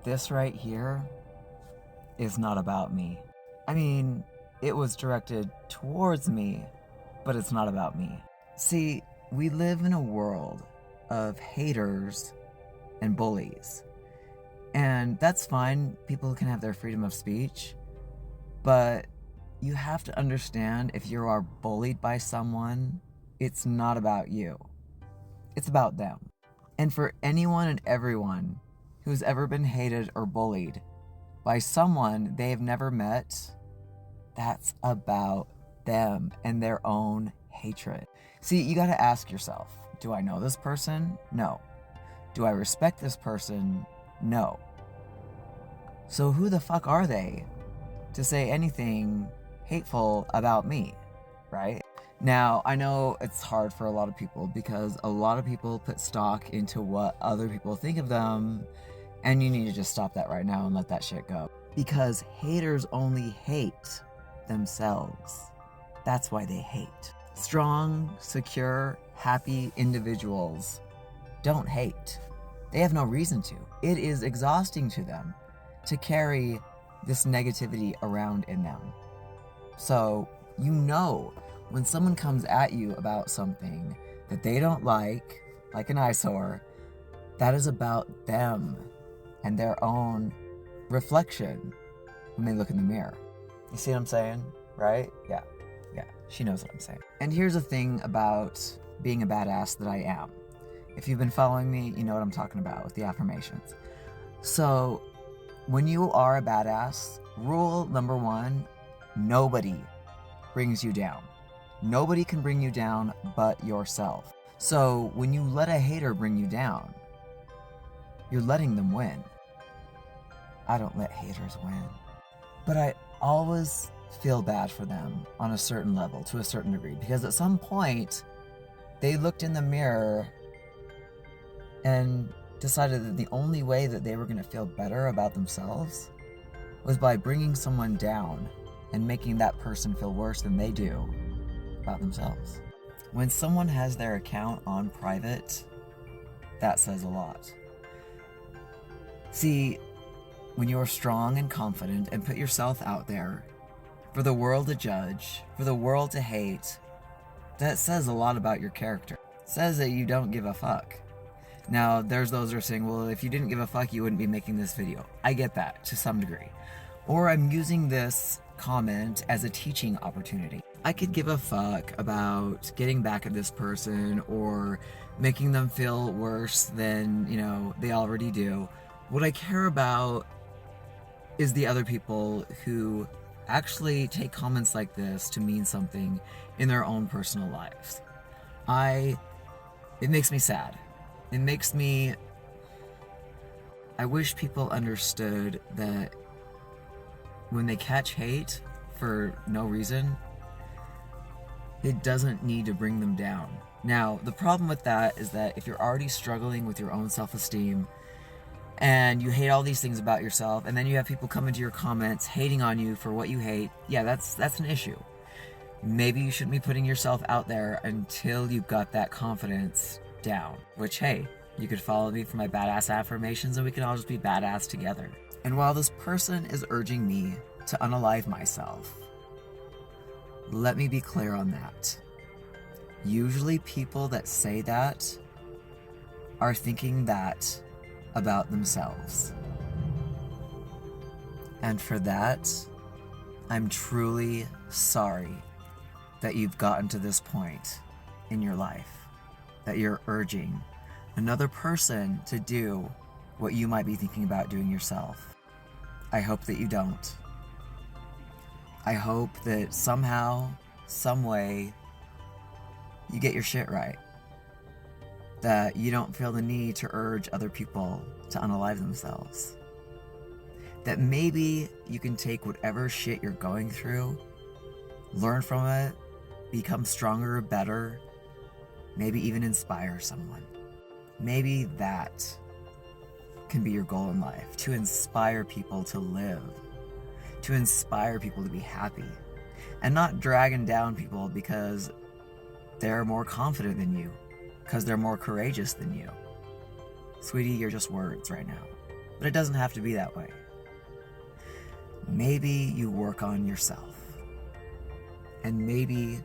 this right here is not about me. I mean, it was directed towards me, but it's not about me. See, we live in a world of haters and bullies. And that's fine. People can have their freedom of speech. But you have to understand, if you are bullied by someone, it's not about you. It's about them. And for anyone and everyone who's ever been hated or bullied by someone they have never met, that's about them and their own hatred. See, you gotta ask yourself, do I know this person? No. Do I respect this person? No. So who the fuck are they to say anything hateful about me, right? Now, I know it's hard for a lot of people because a lot of people put stock into what other people think of them, and you need to just stop that right now and let that shit go. Because haters only hate themselves. That's why they hate. Strong, secure, happy individuals don't hate. They have no reason to. It is exhausting to them to carry this negativity around in them. So, you know, when someone comes at you about something that they don't like an eyesore, that is about them and their own reflection when they look in the mirror. You see what I'm saying? Right? Yeah, she knows what I'm saying. And here's the thing about being a badass that I am. If you've been following me, you know what I'm talking about with the affirmations. So, when you are a badass, rule number one, nobody brings you down. Nobody can bring you down but yourself. So when you let a hater bring you down, you're letting them win. I don't let haters win. But I always feel bad for them on a certain level, to a certain degree, because at some point, they looked in the mirror and decided that the only way that they were going to feel better about themselves was by bringing someone down and making that person feel worse than they do about themselves. When someone has their account on private, that says a lot. See, when you are strong and confident and put yourself out there for the world to judge, for the world to hate, that says a lot about your character. It says that you don't give a fuck. Now, there's those who are saying, well, if you didn't give a fuck, you wouldn't be making this video. I get that, to some degree. Or I'm using this comment as a teaching opportunity. I could give a fuck about getting back at this person or making them feel worse than, they already do. What I care about is the other people who actually take comments like this to mean something in their own personal lives. It makes me sad. I wish people understood that when they catch hate for no reason, it doesn't need to bring them down. Now, the problem with that is that if you're already struggling with your own self-esteem and you hate all these things about yourself, and then you have people come into your comments hating on you for what you hate, yeah, that's an issue. Maybe you shouldn't be putting yourself out there until you've got that confidence down. Which, hey, you could follow me for my badass affirmations and we can all just be badass together. And while this person is urging me to unalive myself, let me be clear on that. Usually people that say that are thinking that about themselves. And for that, I'm truly sorry that you've gotten to this point in your life, that you're urging another person to do what you might be thinking about doing yourself. I hope that you don't. I hope that somehow, some way, you get your shit right. That you don't feel the need to urge other people to unalive themselves. That maybe you can take whatever shit you're going through, learn from it, become stronger, better, maybe even inspire someone. Maybe that can be your goal in life, to inspire people to live, to inspire people to be happy, and not dragging down people because they're more confident than you, because they're more courageous than you. Sweetie, you're just words right now. But it doesn't have to be that way. Maybe you work on yourself. And maybe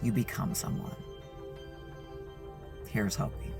you become someone. Here's hoping.